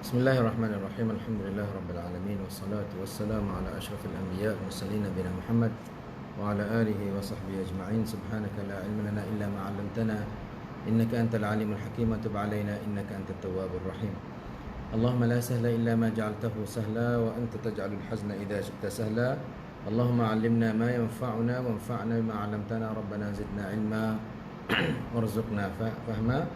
Bismillahirrahmanirrahim. Alhamdulillahirabbil alamin wassalatu wassalamu ala asyrafil anbiya wal mursalin nabiyina Muhammad wa ala alihi wa sahbihi ajma'in. Subhanaka la ilma lana illa ma 'allamtana innaka antal alimul hakim wa tub 'alaina innaka antat tawwabur rahim. Allahumma la sahla illa ma ja'altahu sahla wa anta taj'alul hazna idza syi'ta sahla. Allahumma 'allimna ma yanfa'una wanfa'na bima 'allamtana rabbana zidna 'ilma warzuqna fahma.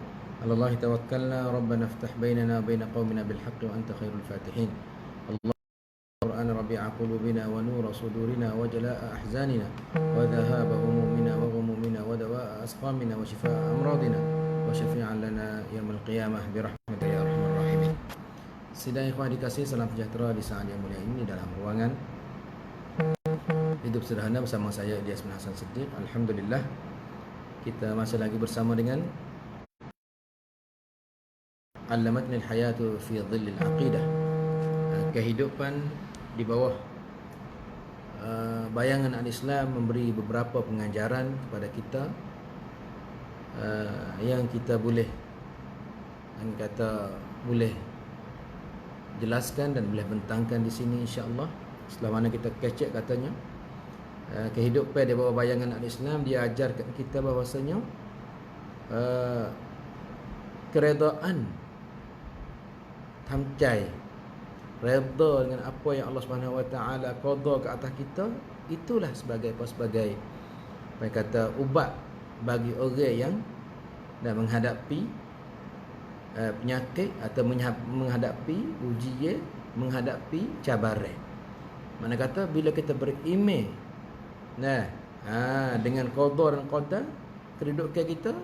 على الله توكلنا ربنا افتح بيننا وبين قومنا بالحق وأنت خير الفاتحين. الله القرآن ربيع قلوبنا ونور صدورنا وجلاء أحزاننا وذهاب همومنا وغمومنا ودواء أسقامنا وشفاء أمراضنا وشفيعا لنا يوم القيامة برحمتك يا أرحم الراحمين. Sidang ikhwah dikasihi, salam sejahtera di saat yang mulia ini dalam ruangan hidup sederhana bersama saya Ilyas bin Hasan Siddiq. Alhamdulillah, kita masih lagi bersama dengan Allamatni al-hayatu fi dhillil aqidah, kehidupan di bawah bayangan al-Islam, memberi beberapa pengajaran kepada kita yang kita boleh boleh jelaskan dan boleh bentangkan di sini insya-Allah. Setelah mana kita kecek katanya kehidupan di bawah bayangan al-Islam, dia ajarkan kita bahawasanya keredaan, tamcai, redha dengan apa yang Allah Subhanahu Wa Taala qada ke atas kita, itulah sebagai ubat bagi orang yang dah menghadapi penyakit atau menghadapi ujian, menghadapi cabaran. Mana kata bila kita beriman dengan qada dan qadar, kedudukan kita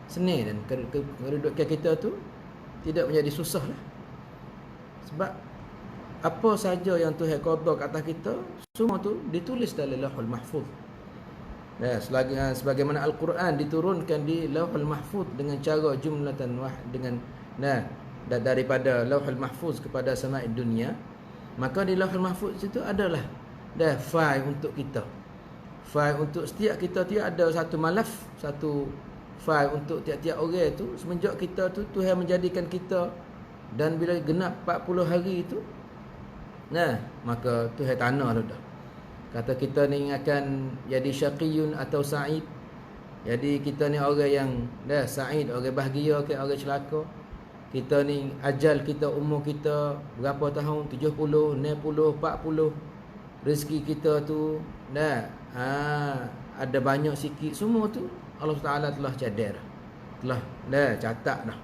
senang dan kedudukan kita tu tidak menjadi susah lah. Sebab apa saja yang Tuhan qada ke atas kita, semua tu ditulis dalam Lauhul Mahfuz. Sebagaimana Al-Quran diturunkan di Lauhul Mahfuz dengan cara jumlatan dengan daripada Lauhul Mahfuz kepada sama'id dunia, maka di Lauhul Mahfuz itu adalah file untuk kita. File untuk setiap kita tu ada satu malaf, satu file untuk tiap-tiap orang tu. Semenjak kita tu Tuhan menjadikan kita, dan bila genap 40 hari itu, maka Tuhan tanah dah. Kata kita ni akan jadi syaqiyun atau sa'id. Jadi kita ni orang yang sa'id, orang bahagia ke orang celaka. Kita ni ajal kita, umur kita berapa tahun? 70, 60, 40. Rezeki kita tu ada banyak sikit. Semua tu Allah Taala telah cadar, telah catat dah.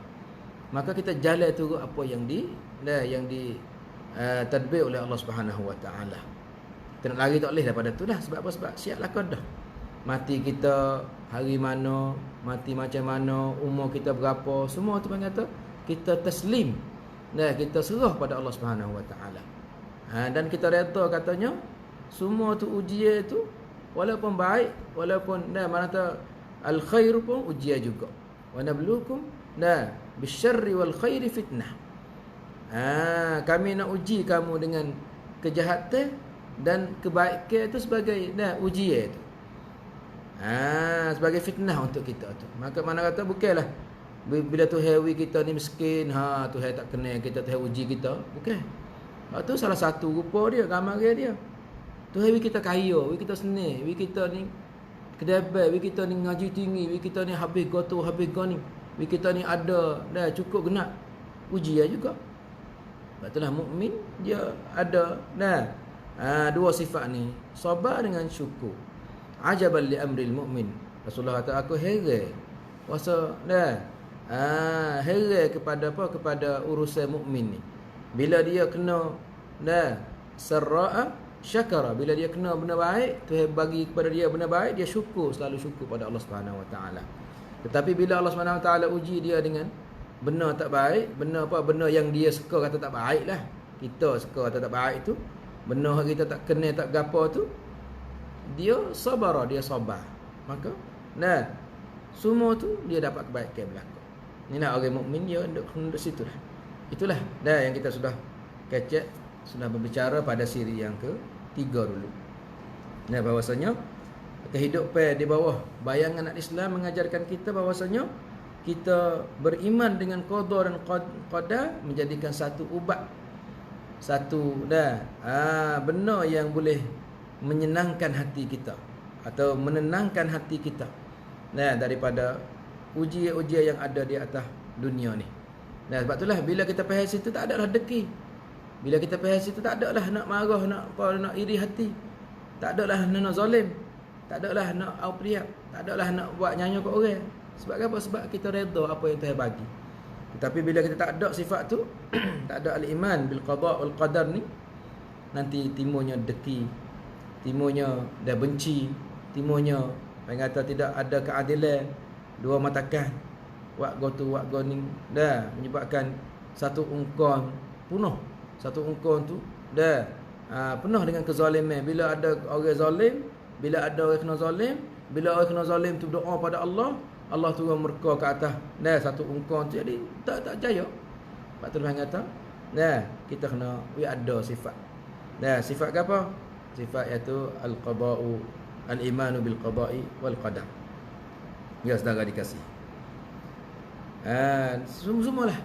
Maka kita jalan turut apa yang tadbir oleh Allah Subhanahu Wa Taala. Kita nak lari tak boleh daripada tu dah. Sebab apa? Sebab siap lah dah. Mati kita hari mana, mati macam mana, umur kita berapa, semua tu kata kita taslim. Kita serah pada Allah Subhanahu Wa Taala. Dan kita reda katanya semua tu ujian tu, walaupun baik, walaupun mana kata al-khair pun ujian juga. Wa nabluukum bisyarri wal khairi fitnah. Kami nak uji kamu dengan kejahatan dan kebaikan itu sebagai ujian itu. Sebagai fitnah untuk kita tu. Maka mana kata bukanlah bila Tuhan wi kita ni miskin, Tuhan tak kenal kita, Tuhan uji kita, bukan. Itu salah satu rupa dia, gambar dia. Tuhan wi kita kaya, wi kita senang, wi kita ni kedabai, wi kita ni ngaji tinggi, wi kita ni habis goto, habis gani, wi kita ni ada cukup genap, ujian juga. Sebab itulah mukmin dia ada dua sifat ni, sabar dengan syukur. Ajaban li amril mukmin. Rasulullah kata, aku heran heran kepada urusan mukmin ni. Bila dia kena sarra'a syakara, bila dia kena benda baik, Tuhan bagi kepada dia benda baik, dia syukur, selalu syukur pada Allah Subhanahu Wa Taala. Tetapi bila Allah Subhanahu Wa Taala uji dia dengan benda tak baik, benda yang dia suka kata tak baik lah, kita suka kata tak baik tu, benda kita tak kena, tak gapo tu, dia sabar, maka semua tu dia dapat kebaikan berlaku. Inilah orang mukmin, dia duduk situ lah. Itulah yang kita sudah kecek, sudah berbicara pada siri yang ke-3 dulu. Bahawasanya kehidupan di bawah bayangan Islam mengajarkan kita bahawasanya kita beriman dengan qada dan qadar menjadikan satu ubat, satu benda yang boleh menyenangkan hati kita atau menenangkan hati kita daripada ujian-ujian yang ada di atas dunia ni. Sebab itulah bila kita faham situ tak adalah deki. Bila kita faham situ tak adalah nak marah, nak iri hati. Tak adalah nak zalim. Tak adalah nak aupriap. Tak adalah nak buat nyanyi kat orang. Sebab apa? Sebab kita redha apa yang Tuhan bagi. Tetapi bila kita tak ada sifat tu, tak ada al-iman bil qada wal qadar ni, nanti timbulnya deki, timbulnya dah benci, timbulnya orang kata tidak ada keadilan, dua matakan, wak go tu wak go ni, menyebabkan satu ungkon penuh. Satu ungkon tu penuh dengan kezaliman. Bila ada orang zalim, bila ada orang kena zalim, bila orang kena zalim tu doa pada Allah, Allah turun murka ke atas satu ungkon tu, jadi tak jaya. Sebab tu Tuhan kata kita kena ada sifat. Sifat apa? Sifat iaitu al-qada'u, al-imanu bil qada'i wal qadar. Ya saudara dikasih. Semua-semualah.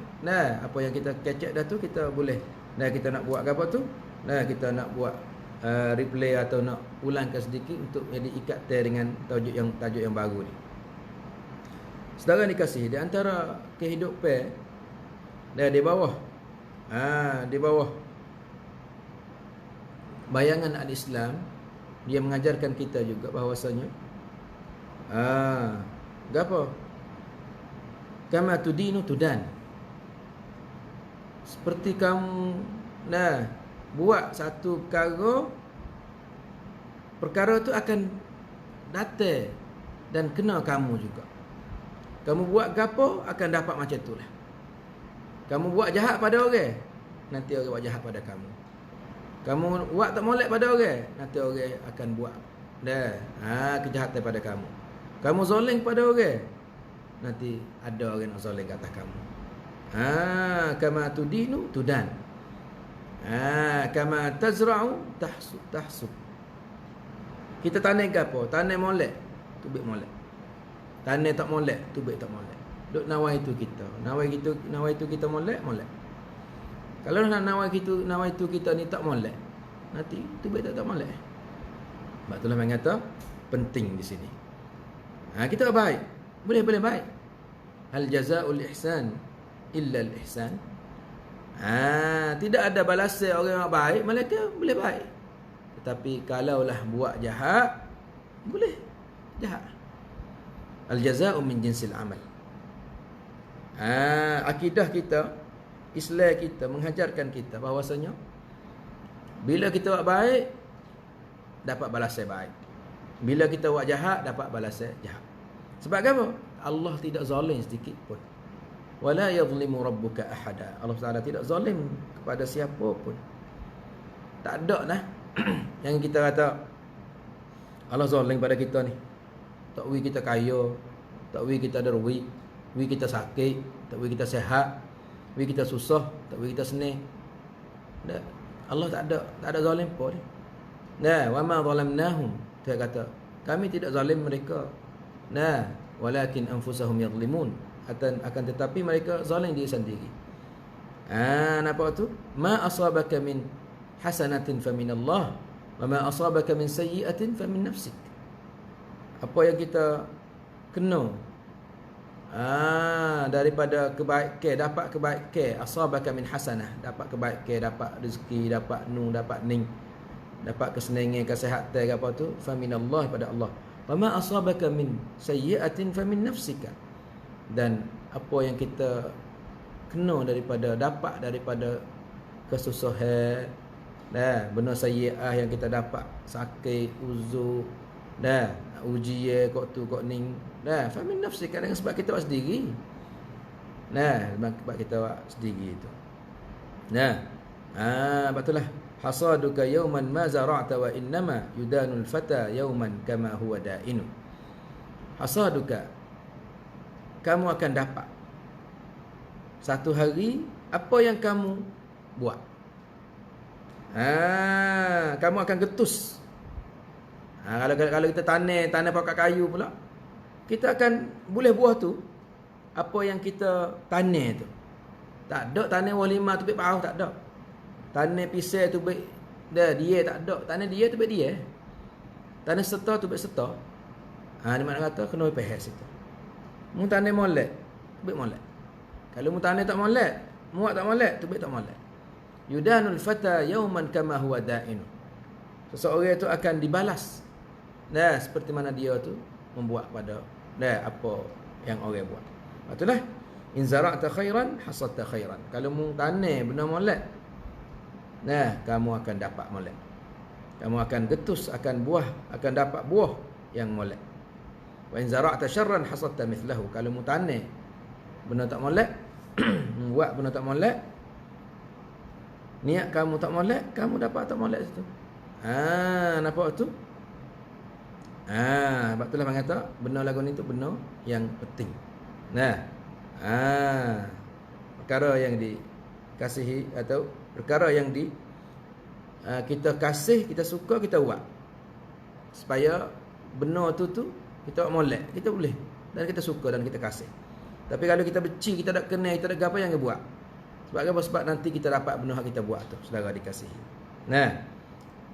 Apa yang kita kecek dah tu kita boleh. Kita nak buat apa tu? Kita nak buat replay atau nak ulangkan sedikit untuk jadi ikatan dengan tajuk yang baru ni. Saudara dikasih, di antara kehidupan di bawah bayangan al-Islam, dia mengajarkan kita juga bahawasanya gapo? Kama tudinu tudan. Seperti kamu buat satu perkara tu akan datang dan kena kamu juga. Kamu buat gapo akan dapat macam itulah. Kamu buat jahat pada orang, nanti orang buat jahat pada kamu. Kamu buat tak molek pada orang, nanti orang akan buat kejahatan pada kamu. Kamu zalim pada orang, nanti ada orang nak zalim ke atas kamu. Kama tudinu tudan. Kama tazra'u tahsub. Kita tanam gapo? Tanam molek, tubik molek. Tanam tak molek, tubik tak molek. Duk nawai itu kita. Nawai itu kita molek. Kalau nak nawai itu kita ni tak molek, nanti tubik tak molek. Sebab itulah orang kata penting di sini. Kita baik. Boleh baik. Hal jazaa'ul ihsan illa al-ihsan. Tidak ada balasan orang yang baik, malaikat boleh baik. Tetapi kalaulah buat jahat, boleh jahat. Al-jazaa'u min jinsil amal. Akidah kita, Islam kita mengajarkan kita bahawasanya bila kita buat baik, dapat balasan baik. Bila kita buat jahat, dapat balasan jahat. Sebab apa? Allah tidak zalim sedikit pun. Wala yadhlimu rabbuka ahada. Allah Taala tidak zalim kepada siapa pun. Tak ada lah yang kita kata Allah zalim pada kita ni. Tak wi kita kaya, tak wi kita ada duit, wi kita sakit, tak wi kita sihat, wi kita susah, tak wi kita senang. Tak. Allah tak ada zalim pun. Wa ma zalamnahum. Dia kata, kami tidak zalim mereka. Walakin anfusahum yadhlimun. Akan tetapi mereka zalim diri sendiri. Nampak tu? Ma asabaka min hasanatin famin Allah, wa ma asabaka min sayyi'atin famin nafsik. Apa yang kita kena daripada kebaikan, dapat kebaikan, asabaka min hasanah, dapat kebaikan, dapat rezeki, dapat dapat ning, dapat kesenangan, kesihatan apa tu, famin Allah, pada Allah. Wa ma asabaka min sayyi'atin famin nafsika. Dan apa yang kita kena dapat daripada kesusahan, benda sayyi'ah yang kita dapat, sakit, uzur, ujian kok tu kok ning, famin nafsi, kadang sebab kita buat sendiri. Sebab kita buat sendiri tu. Batulah hasaduka yawman ma zara'ta wa innama yudanul fata yawman kama huwa da'inu. Hasaduka, kamu akan dapat satu hari apa yang kamu buat. Kamu akan getus. Kalau kita tanam pakai kayu pula, kita akan boleh buah tu. apa yang kita tanam tu. Tak ada tanam walimah tu baik bau, tak ada. Tanam pisau tu baik dia tak ada. Tanam dia tu baik dia. Tanam serta tu baik serta. Ni makna kata kena pahas itu. Mu tanam molek, baik molek. Kalau mu tanam tak molek, muak tak molek, tu baik tak molek. Yudanul fata yauman kama huwa da'in. Seseorang itu akan dibalas. Seperti mana dia tu membuat pada apa yang orang buat. Itulah in zara'ta khairan hasadta khairan. Kalau mu tanam benda molek, kamu akan dapat molek. Kamu akan getus, akan dapat buah yang molek. Wa in zara'ta syarran hasadta mithlahu. Kalau mu tanam benda tak molek, buat benda tak molek, niat kamu tak molek, kamu dapat tak molek situ. Nampak tu? Sebab itulah orang kata benda lagu ni tu benda yang penting. Perkara yang dikasihi atau perkara yang kita kasih, kita suka, kita buat. Supaya benda tu kita molek, kita boleh. Dan kita suka dan kita kasih. Tapi kalau kita benci, kita tak kenal, kita tak apa yang kita buat. Sebab apa? Sebab nanti kita dapat benda yang kita buat tu, saudara dikasihi.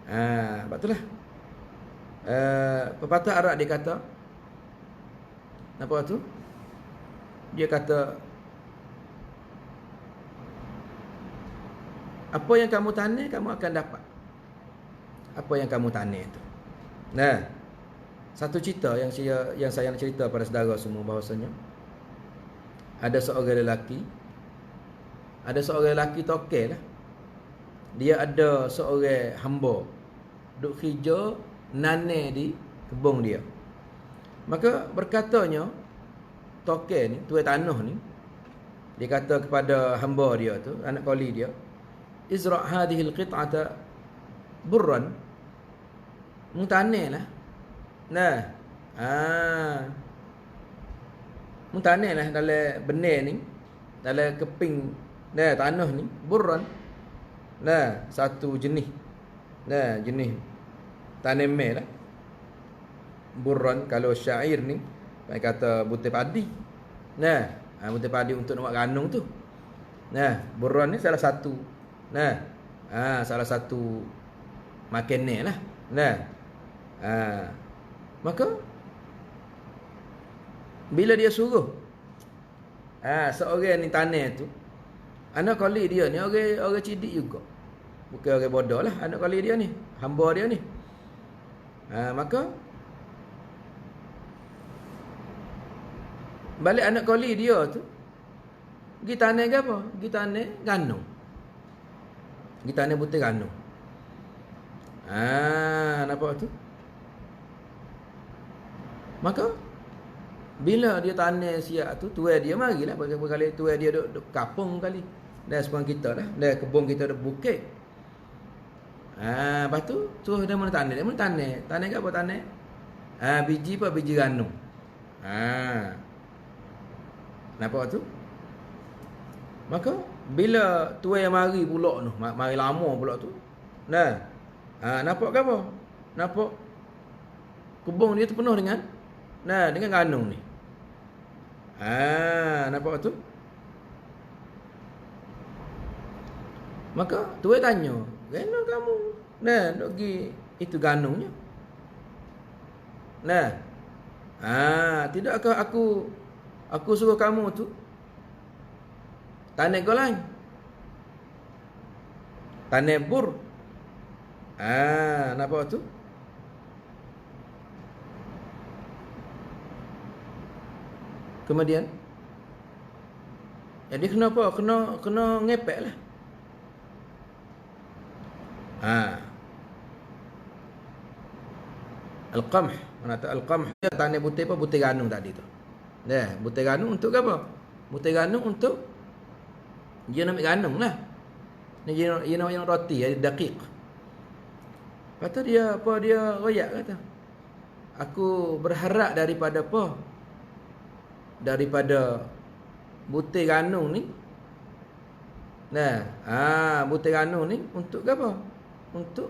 Sebab itulah pepatah Arab dia kata, apa tu? Dia kata, apa yang kamu tanam, kamu akan dapat apa yang kamu tanam tu. Satu cerita yang saya nak cerita pada saudara semua, bahawasanya ada seorang lelaki tokel lah. Dia ada seorang hamba duk kerja nanam di kebun dia. Maka berkatanya tokel ni, tuan tanah ni, dia kata kepada hamba dia tu, anak kali dia, izra' hadhihi alqit'ata burran. Mu tanam lah. Mu tanam lah dalam benih ni, dalam keping tanah ni, burran. Satu jenis. Jenis tanaman lah. Burran, kalau syair ni mereka kata butir padi. Butir padi untuk nak buat ganung tu. Burran ni salah satu. Salah satu makanan lah. Maka bila dia suruh seorang ni tanam tu, anak kali dia ni orang cidik juga. Bukan orang bodoh lah anak kali dia ni, hamba dia ni. Maka balik anak kali dia tu pergi tanam ke apa? Pergi tanam ganung. Pergi tanam butir ganung. Nampak tu? Maka bila dia tanam siap tu, tuai dia marilah. Beberapa kali tuai dia duk kapung kali. Dah sepanjang kita dah. Dah kebun kita dah bukit. Lepas tu suruh dia mana tanam. Dia mana tanam. Tanam ke apa tanam? Biji apa? Biji ganung. Nampak tu? Maka bila tuai mari pula tu, mari lama pula tu. Nampak ke apa? Nampak kebun dia tu penuh dengan ganung ni. Nampak tu? Maka tuai tanya, "Kenapa kamu nak pergi itu ganungnya?" Tidakkah aku suruh kamu tu tanam kau lain? Tanam bur. Nampak tu? Kemudian jadi kenapa? Kena ngepek lah. Al-qamh. Mana tu al-qamh? Dia tanam butir apa? Butir ganung tadi tu. Butir ganung untuk apa? Butir ganung untuk dia nak ambil ganung lah. Dia nak yang roti, daqiq. Kata dia apa? Dia royak kata, aku berharap daripada apa? Daripada butir ganung ni. Butir ganung ni untuk apa? Untuk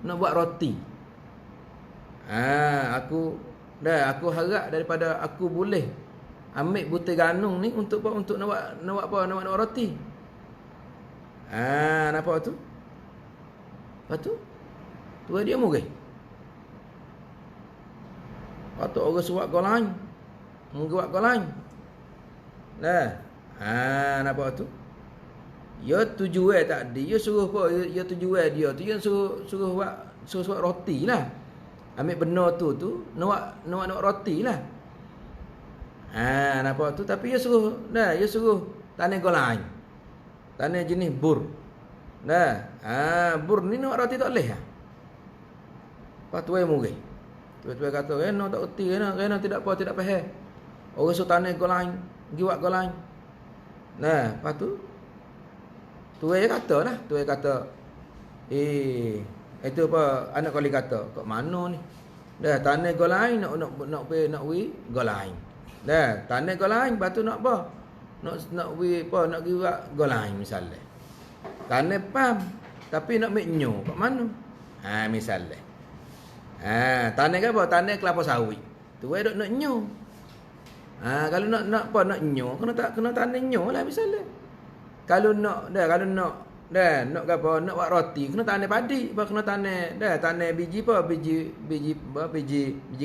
nak buat roti. Aku harap daripada aku boleh ambil butir ganung ni untuk apa? Untuk nak buat nak buat roti. Nampak tu? Lepas tu dia murih. Patut orang suap golai. Mengguat golai. Nampak tu? Ya tujuan tadi, ya suruh apa? Ya tujuan dia tu, ya suruh buat roti lah. Ambil benar tu nak buat roti lah. Nampak tu? Tapi ya suruh tanah golai. Tanah jenis bur. Bur ni nak roti tak boleh lah. Lepas tu murih. Tu kata, kena tak reti, kena tidak apa, tidak faham. Orang suruh tanah golai, giwat golai. Lepas tu tuai kata, itu apa anak kali kata, kat mana ni? Dah tanah golai nak golai. Dah tanah golai, lepas tu nak apa? Nak giwat golai misalnya. Tanah pam tapi nak menyo kat mana? Misalnya. Tanah ke apa? Tanah kelapa sawit. Tuai dok nak nyo. Kalau nak nyo, kena tanah nyo lah misalnya. Kalau nak apa nak buat roti, kena tanah padi, kena tanah biji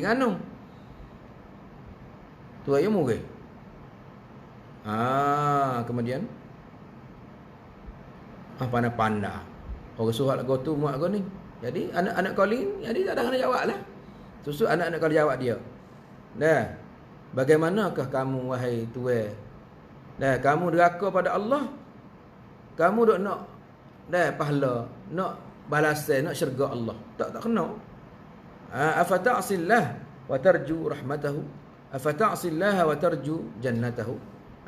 ganung. Tu ayo murih. Kemudian pandai. Orang surat lagu tu muat kau ni. Jadi anak kali, jadi tak ada kena jawab lah. Susu anak kali jawab dia. Bagaimanakah kamu wahai tuai? Kamu deraka pada Allah. Kamu dok nak pahala, nak balasan, nak syurga Allah. Tak kena. Afata'sillah wa tarju rahmatahu. Afata'sillah wa tarju jannatahu.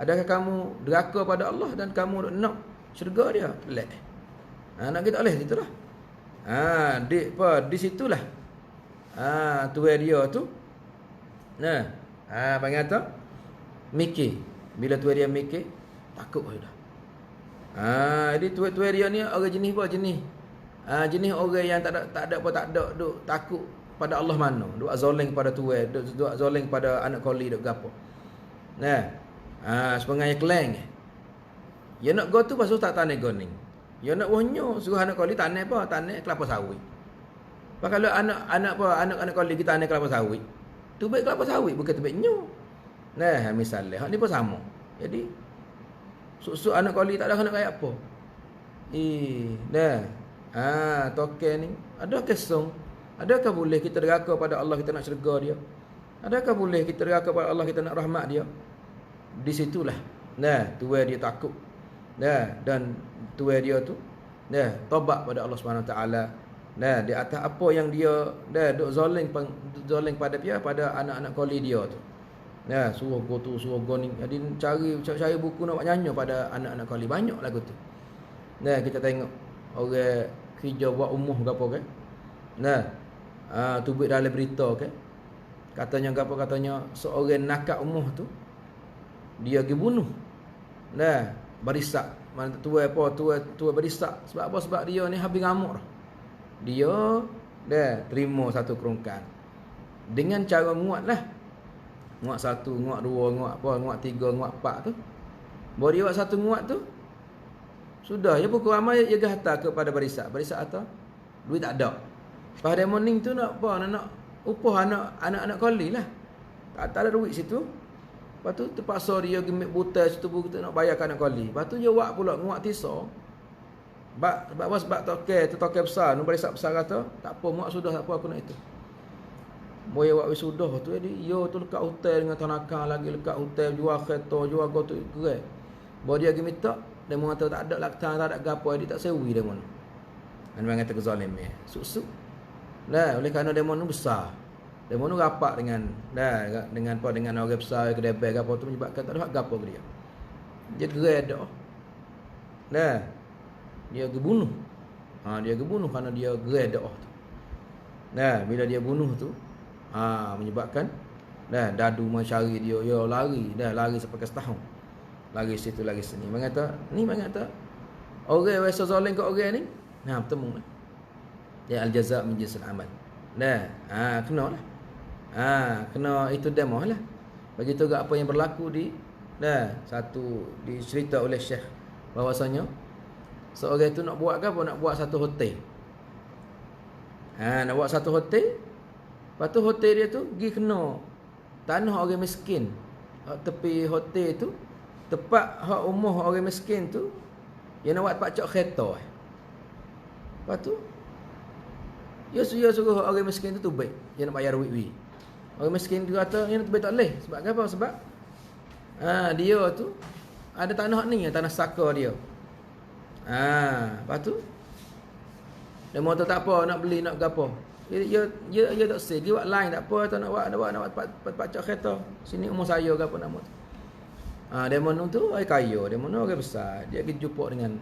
Adakah kamu deraka pada Allah dan kamu nak syurga dia? Lek. Nak kita boleh situlah. Di situlah. Tuai dia tu. Panggil apa? Mikir. Bila tuai dia mikir, takut dah. Jadi tuai dia ni orang jenis apa? Jenis orang yang tak ada duk takut pada Allah mana. Duk zalim pada tuai, duk zalim pada anak koli duk gapo. Sepengai keleng. Ya nak go tu pasal tak tanah goning. Ya nak wonyo suruh anak koli tanah apa? Tanah kelapa sawit. Kalau anak koli kita tanah kelapa sawit. Tu baik kelapa sawit bukan tu baik nyo. Misalnya hak ni pun sama. Jadi susuk anak koli tak ada kena kayak apa. Token ni ada kesong. Adakah boleh kita deraka pada Allah kita nak syurga dia? Adakah boleh kita deraka pada Allah kita nak rahmat dia? Di situlah tuai dia takut. Dan tuai dia tu taubat pada Allah Subhanahu Wa Taala. Di atas apa yang dia duk zalim pada anak-anak koli dia tu. Suruh go tu, suruh go ni. Jadi cari buku nak buat nyanyi pada anak-anak koli. Banyak lagu tu. Kita tengok orang kerja buat umuh ke apa kan. Tubik dalam berita kan. Katanya seorang nakak umuh tu dia pergi bunuh. Barisak. Mana tua barisak. Sebab apa? Sebab dia ni habis ngamuk dah. Dia terima satu kerongkan. Dengan cara nguat lah. Nguat satu, nguat dua, nguat tiga, nguat empat tu. Baru dia buat satu nguat tu. Sudah, ya pukul ramai dia hantar kepada barisak. Barisak atau duit tak ada. Pada morning tu nak apa? Nak upah anak-anak koli lah. Tak ada duit situ. Lepas tu terpaksa dia gemik buta situ kita nak bayar anak koli. Lepas tu dia buat pula nguat tisa. Sebab toke besar, nu barisak besar kata, tak apa muak sudah tak apa aku nak itu. Boy buat sudah tu jadi yo tu lekat hotel dengan tanaka lagi lekat hotel jual kereta, jual go tu gerai. Bawa dia pergi minta, dia mengata tak ada laktan, tak ada gapo, dia tak sewi dia mon. Anda mengata kezalim ya. Suk-suk. Oleh kerana demo nu besar. Demo nu rapat dengan orang besar kedai beg apa tu menyebabkan tak ada hak gapo ke dia. Dia gerai dah. Dia gebunuh. Dia gebunuh kerana dia gerai dah tu. Bila dia bunuh tu menyebabkan dadu mencari dia, lari sampai ke setahun. Lari situ lagi sini. Mengata orang biasa zalim kat orang ni, bertemu lah. Ya al-jaza' min jinsil amal. Kena lah. Kena itu demo lah. Begitu juga apa yang berlaku di satu dicerita oleh Syekh bahwasanya seorang itu nak buat ke apa? Nak buat satu hotel. Nak buat satu hotel. Lepas tu hotel dia tu pergi kena tanah orang miskin. Tepi hotel tu, tepat hak umur orang miskin tu, dia nak buat tempat cok kereta. Lepas tu dia suruh orang miskin tu baik. Dia nak bayar duit. Orang miskin tu kata, dia nak tak boleh. Sebab apa? Sebab dia tu ada tanah ni, tanah saka dia. Lepas tu dia mau tak apa, nak beli, nak gapo. Dia tak say, dia buat line tak apa, tak nak buat tempat cok kereta. Sini umur saya gapo nama tu. Demon tu ai kaya, demon orang besar. Dia pergi jumpa dengan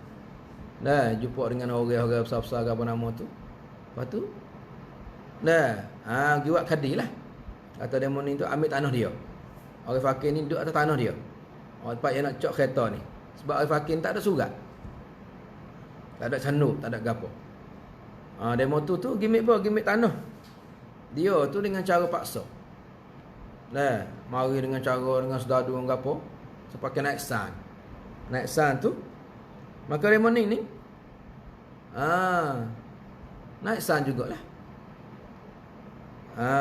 orang-orang besar-besar gapo nama tu. Lepas tu pergi buat kadi lah. Kata demon ni tu ambil tanah dia. Orang fakir ni duduk atas tanah dia. Tempat yang nak cok kereta ni. Sebab orang fakir tak ada surat. Tak ada canduk, tak ada gapo. Demo tu gimmick apa? Gimmick tanah. Dia tu dengan cara paksa. Mari dengan cara dengan sedadu dengan gapo. Sepakai naik san. Naik san tu. Maka demo ni naik san jugalah.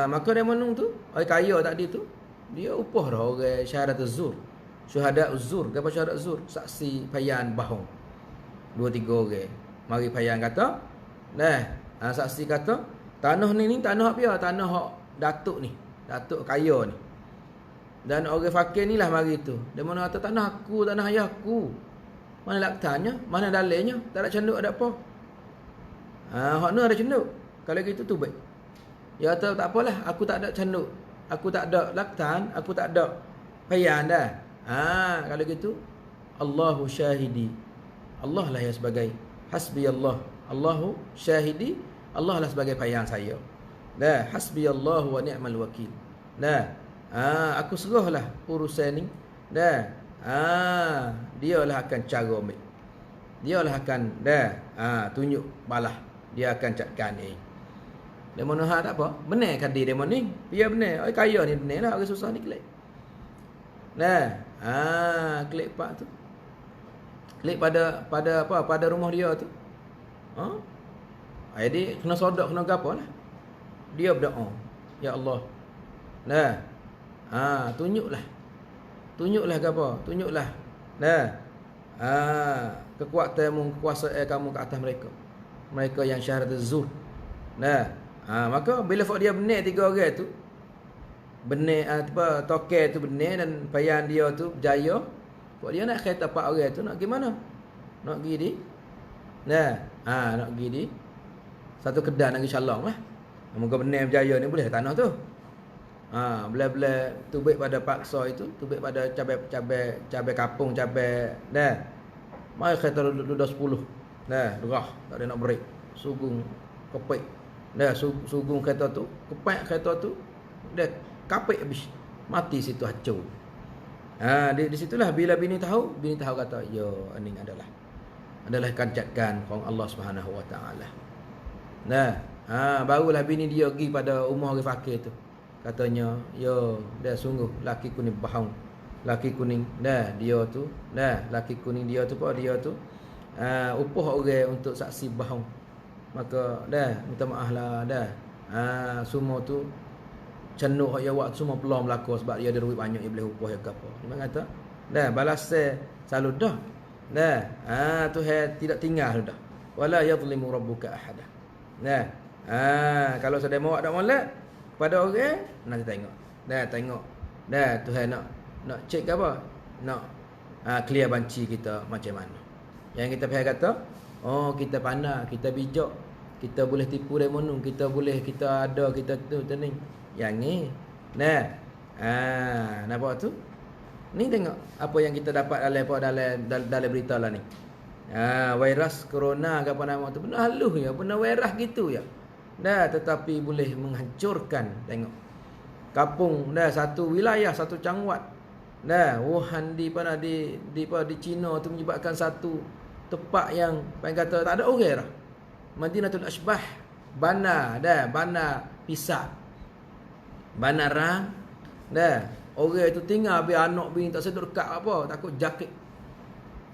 Maka demo tu, orang kaya tadi tu, dia upah dah orang syahadat az-zur. Syuhada az-zur, apa syahadat az-zur? Saksi payan bohong. 2-3 orang. Mari payan kata, saksi kata, tanah ni tanah apa? Tanah hak datuk ni, datuk kaya ni. Dan orang fakir ni lah mari tu. Dia mana kata tanah aku, tanah ayah aku. Mana laktanya? Mana dalilnya? Tak ada cenduk, ada apa? Hak ni ada cenduk. Kalau gitu tu baik. Dia kata tak apalah, aku tak ada cenduk. Aku tak ada laktan, aku tak ada payan dah. Kalau gitu Allahu syahidi. Allah lah yang sebagai hasbi Allah. Allahu syahidi. Allah lah sebagai payan saya. Hasbi Allah wa ni'mal wakil. Aku serahlah urusan ni. Dia lah akan cara ambil. Dia lah akan tunjuk balah. Dia akan cakap ni. Demon tak apa. Benar kadi demon ni. Dia benar. Orang kaya ni benar lah. Orang susah ni klik. Klik pak tu. Klik pada apa? Pada rumah dia tu. Jadi kena sodak, kena gapo lah. Dia berdoa. Ya Allah. Tunjuklah. Tunjuklah gapo? Tunjuklah. Kekuatanmu, kekuasaan kamu ke atas mereka. Mereka yang syahadat az-zur. Maka bila dia benar 3 orang tu, benar tokel tu benar dan payan dia tu berjaya, dia nak kata 4 orang tu nak pergi mana? Nak pergi di nak pergi di satu kedai negeri Shalong lah. Moga benar berjaya ni boleh tanah tu. Bila tu baik pada paksa itu, tu baik pada cabai kapung, cabai mai kata ludah 10. Derah tak ada nak break. Sugung kepek. Sugung kereta tu, kepak kereta tu, dia kapek habis. Mati situ hancur. Di situlah bila bini tahu kata, yo ini adalah kancakanของAllah Subhanahu wa taala. Barulah bini dia pergi pada rumah orang fakir tu. Katanya, yo dia sungguh laki kuning bohong. Laki kuning dia tu, laki kuning dia tu upah orang untuk saksi bohong. Maka minta maaf lah semua tu cenuk hak awak semua peluang berlaku sebab dia ada duit banyak dia boleh upah ke apa. Dia kata balas selalu dah. Tuhan tidak tinggal dah. Wala yadhlimu rabbuka ahada. Kalau sedang mau ada molek pada orang nanti tengok. Tengok. Tuhan nak cek apa? Nak clear banci kita macam mana. Yang kita payah kata, kita pandai, kita bijak, kita boleh tipu demonu, kita ada, kita tu ni. Yang ni. Nampak tu? Ni tengok apa yang kita dapat dalam berita lah ni. Virus corona ke apa nama tu, benar halus ya, benar virus gitu ya. Tetapi boleh menghancurkan, tengok. Kampung satu wilayah, satu cangwat. Wuhan di China tu menyebabkan satu tempat yang paling kata tak ada orang dah. Madinatul Asbah, Bana Pisah. Bana Rang, Orang tu tinggal habis anak bini tak sedut dekat apa, takut jakit.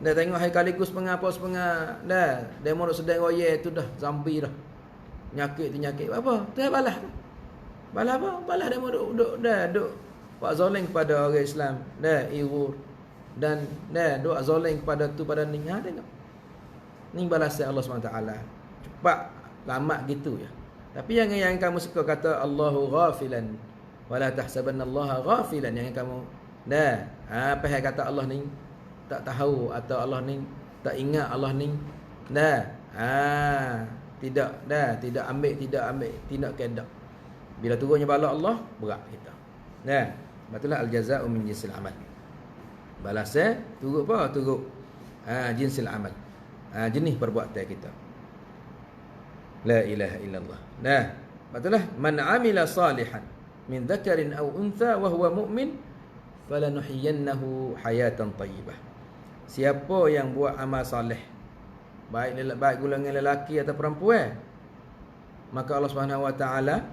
Dah tengok hai kaligus setengah dah demo duk sedang roye tu dah zambi dah. Nyakit tu nyakit apa? Tu balas. Balas apa? Balas demo duk buat zalim kepada orang Islam. Dah irur dan dah duk zalim kepada tu pada ni. Ha tengok. Ni balasan Allah SWT. Cepat lambat gitu ya. Tapi yang kamu suka kata Allahu ghafilan wala tahsabanna Allah ghafilan, yang kamu apa yang kata Allah ni tak tahu atau Allah ni tak ingat, Allah ni tidak ambil tindak kedak. Bila turunnya bala Allah berat kita. Betullah al-jazaa'u min jinsil amal. Balasnya turut apa? Turut jinsil amal. Jenis perbuatan kita. La ilaha illallah. Betullah man amila salihan min dzakarin aw untha wa huwa mu'min falanuhyiyannahu hayatan thayyibah. Siapa yang buat amal soleh, baik golongan lelaki atau perempuan, maka Allah Subhanahu wa taala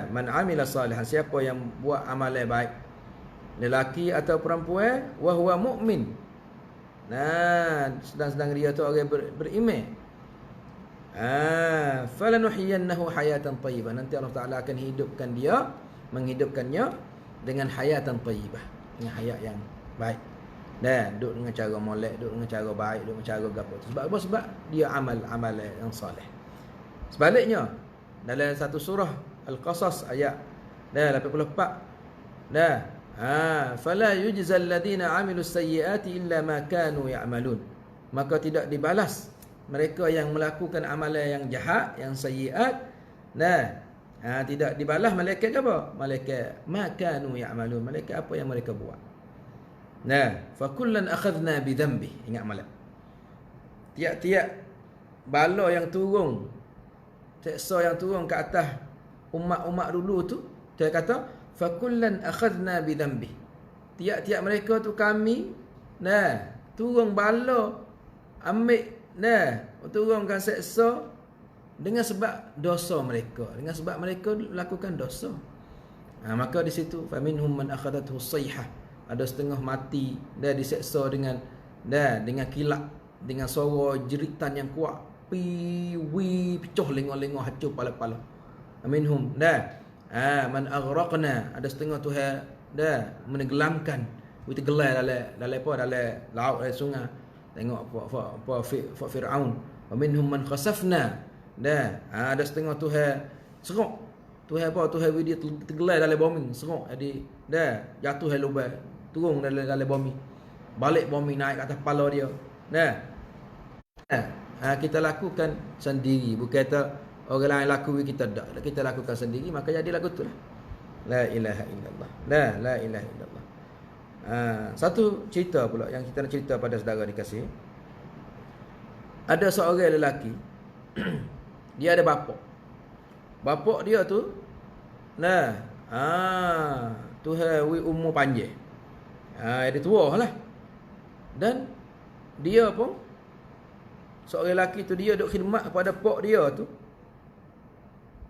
man amila salihan, siapa yang buat amal baik, lelaki atau perempuan, wa huwa mu'min, sedang dia tu orang beriman, falanuhyiyannahu hayatan thayyibah, nanti Allah Taala akan menghidupkannya dengan hayatan thayyibah, dengan hayat yang baik. Duduk dengan cara molek, duduk dengan cara baik, duduk dengan cara gapo. Sebab apa? Sebab dia amal yang soleh. Sebaliknya, dalam satu surah Al-Qasas ayat 84, fala yujzal ladina amilus sayyiati illa ma kanu ya'malun. Maka tidak dibalas mereka yang melakukan amalan yang jahat, yang sayyiat, tidak dibalas malaikat apa? Malaikat ma kanu ya'malun, malaikat apa yang mereka buat. Fa kullan akhadna bi dhanbi. Ingat malam. Tiap-tiap bala yang turun, seksa yang turun ke atas umat-umat dulu tu, dia kata fa kullan akhadna bi dhanbi. Tiap-tiap mereka tu kami turun bala, ambil turunkan seksa dengan sebab dosa mereka, dengan sebab mereka lakukan dosa. Maka di situ fa minhum man akhadathu sayhah, ada setengah mati diseksa dengan kilat, dengan suara jeritan yang kuat, pecah lengah-lengah hancur pala-pala. Minhum man aghraqna, ada setengah tu menenggelamkan, tenggelam dalam laut, dalam sungai. Tengok apa Firaun. Minhum man khasafna, ada setengah tu serok. Tuhan dia tenggelam dalam bumi, serok jadi jatuh lubang, turun dalam bumi, balik bumi naik ke atas kepala dia. Kita lakukan sendiri, bukan kata orang lain lakukan, kita lakukan sendiri, maka jadi lagu tu lah. La ilaha illallah. La ilaha illallah. Satu cerita pula yang kita nak cerita pada saudara dikasih. Ada seorang lelaki dia ada bapa. Bapa dia tu Tuhan umur panjang. Dia tua lah. Dan dia pun, seorang lelaki tu, dia duk khidmat kepada pak dia tu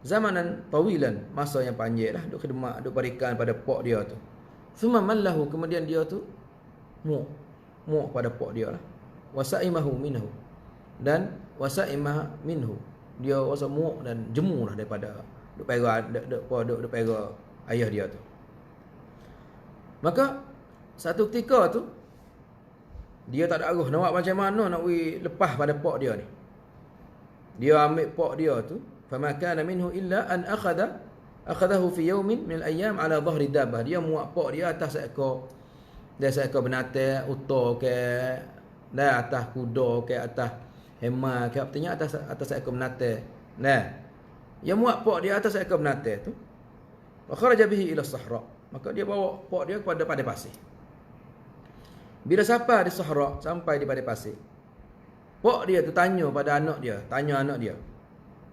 zamanan tawilan, masa yang panjang lah, duk khidmat, duk berikan pada pak dia tu. Thumma mallahu, kemudian dia tu muak pada pak dia lah. Wasaimahu minhu, dan wasaimah minhu, dia rasa muak dan jemu lah daripada duk pera ayah dia tu. Maka satu ketika tu dia tak ada arah nak buat macam mana nak lepas pada pak dia ni. Dia ambil pak dia tu, fama kana minhu illa an akhadahu fi yawmin min al-ayyam ala dhahri dabbah. Dia muak pak dia atas seekor binatang, unta ke, atas kuda ke, atas hema ke, artinya atas seekor binatang. Dia muak pak dia atas seekor binatang tu. Wa kharaja bihi ila sahra. Maka dia bawa pak dia kepada padang pasir. Bila sampai di sahra, sampai di padang pasir, pak dia tu tanya anak dia,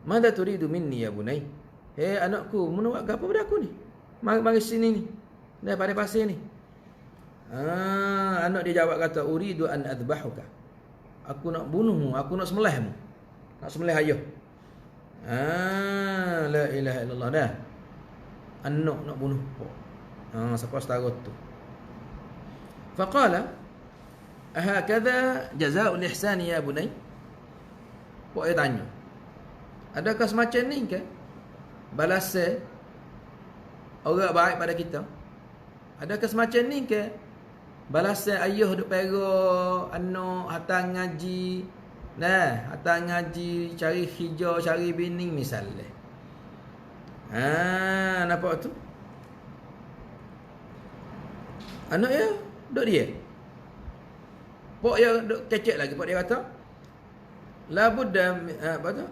"Madza turidu minni ya bunai?" "Hei anakku, mau buat apa pada aku ni? Mari sini ni. Dah padang pasir ni." Anak dia jawab kata, "Uridu an adbahuka." Aku nak bunuhmu, aku nak sembelihmu. Nak sembelih ayah. La ilaha illallah dah. Anak nak bunuh pak. Siapa setara tu. Faqala ahakadha jazaa'ul ihsan ya bunay? Pok dia tanya, adakah semacam ni ke balasan orang baik pada kita? Adakah semacam ni ke balasan ayah duk pera anak hantar ngaji, hantar ngaji, cari hijau, cari bini misalnya. Nampak tu? Anak dia duk dia. Pok dia duk kecek lagi. Pok dia kata, la budda apa tu?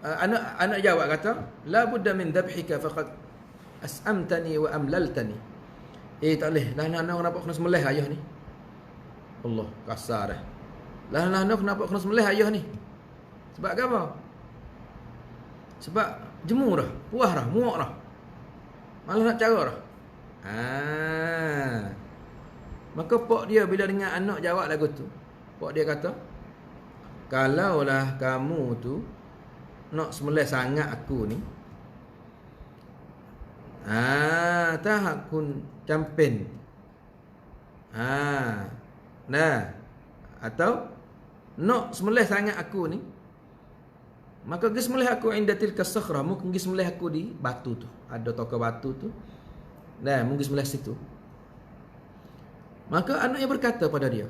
Anak jawab kata, la budda min dhabhika faqad as'amtani wa amlaltani. Tak boleh. Dah nak kenapa kena sembelih ayah ni? Allah, kasar dah. Lah kenapa kena sembelih ayah ni? Sebab apa? Sebab jemu dah, puas dah, muak dah. Malah nak cara dah. Maka pok dia bila dengar anak jawab lagu tu, pok dia kata, kalaulah kamu tu nak sembelih sangat aku ni, tak aku campin. Atau nak sembelih sangat aku ni, maka pergi sembelih aku inda tilka sakhrah, mungkin pergi sembelih aku di batu tu. Ada tokau batu tu. Mungkin sembelih situ. Maka anaknya berkata pada dia,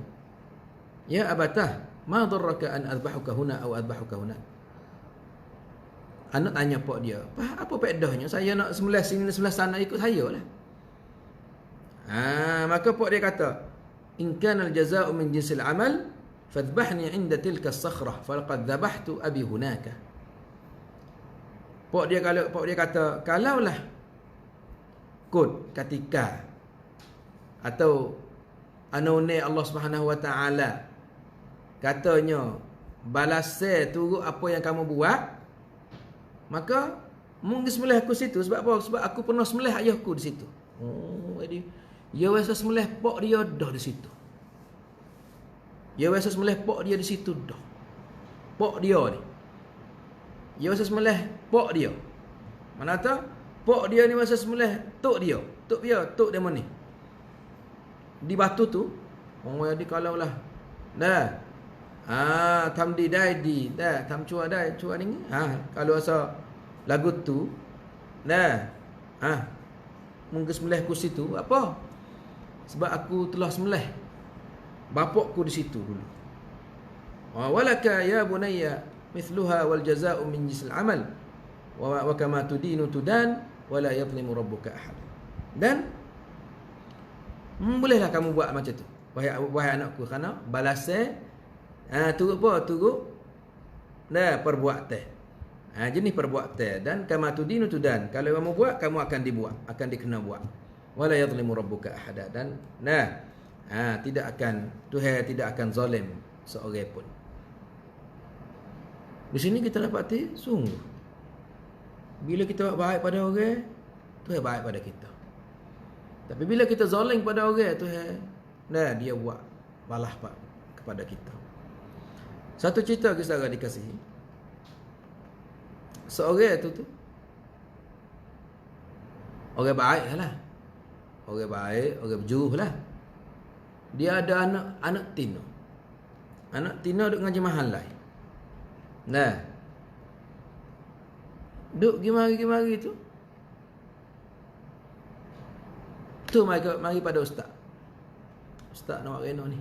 ya abatah, ma darraka an adbahuka huna atau adbahuka huna? Anak tanya pok dia, apa faedahnya saya nak sembelih sini sebelah sana, ikut saya lah. Maka pok dia kata, in kana al-jazaa'u min jinsil amal fadhbahni 'inda tilka as-sakhrah falaqad dhabahtu abi hunaka. Pok dia kata, kalaulah ketika atau anune Allah Subhanahu Wa Taala katanya balasnya turut apa yang kamu buat, maka mungkin sembelih aku situ. Sebab apa? Sebab aku pernah sembelih ayahku di situ. Jadi dia rasa sembelih pok dia dah di situ. Dia rasa sembelih pok dia di situ dah. Pok dia ni. Dia rasa sembelih pok dia. Mana tahu pok dia ni rasa sembelih tok dia. Tok dia mana ni? Di batu tu, orang jadi kalau lah. Tam di dai di, tam cua dai, cua ni. Kalau rasa lagu tu, mungkin sembelih aku situ, apa? Sebab aku telah sembelih bapakku di situ dulu. Walaka ya bunayya mithluha wal jazaa'u min jinsil amal. Wa kama tudinu tudan wa la yadhlimu rabbuka ahad. Dan bolehlah kamu buat macam tu, wahai anakku, kerana balasnya turut apa? Turut perbuatan. Jenis perbuatan. Dan kama tudinu tudan, kalau kamu buat, kamu akan dibuat, akan dikena buat. Wala yadhlimu rabbuka ahada. Dan Tuhan tidak akan zalim seorang pun. Di sini kita dapati sungguh, bila kita buat baik pada orang, Tuhan baik pada kita. Tapi bila kita zalim pada orang, Tuhan dia buat balas kepada kita. Satu cerita kisah dikasihi. Seorang tu orang baik lah. Orang baik, orang berjuruh lah. Dia ada anak tino. Anak tino duduk ngaji mahal lah. Duduk gimari tu. Tu mari pada ustaz. Ustaz nak reno ni.